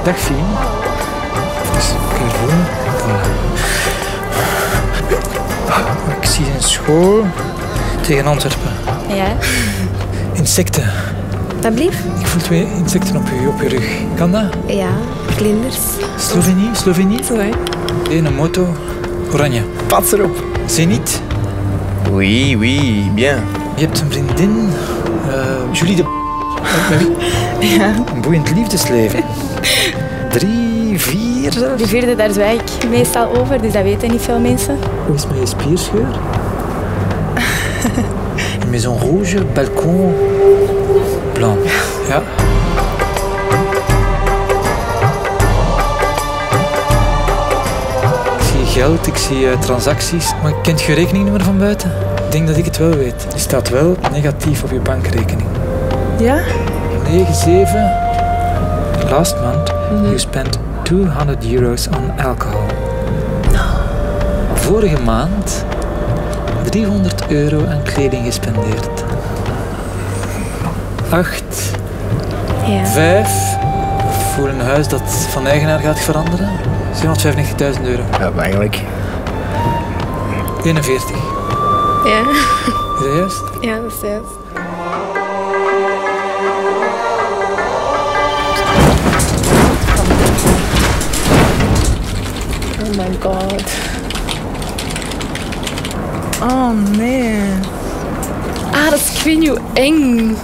Dag Fien. Dus, kijk voelen. Voilà. Ik zie een school tegen Antwerpen. Ja. Insecten. Dat blieft? Ik voel 2 insecten op je rug. Kan dat? Ja, vlinders. Slovenie? Zo, hè. Een moto. Oranje. Pats erop. Zenit. Oui, oui, bien. Je hebt een vriendin. Julie de... Met wie? Ja. Een boeiend liefdesleven. 3, 4 zelfs. Die vierde, daar zwijg ik meestal over, dus dat weten niet veel mensen. Hoe is het met je spierscheur? Une maison rouge, balcon blanc. Ja. Ik zie geld, ik zie transacties. Maar kent je rekeningnummer van buiten? Ik denk dat ik het wel weet. Die staat wel negatief op je bankrekening. Ja? 97. Last month you spent €200 on alcohol. Vorige maand €300 aan kleding gespendeerd. 8. Ja. 5. Voor een huis dat van eigenaar gaat veranderen. €795.000. Ja, maar eigenlijk. 41. Ja. Is dat juist? Ja, dat is juist. Oh my god. Oh nee. Ah, dat is, ik weet niet hoe eng.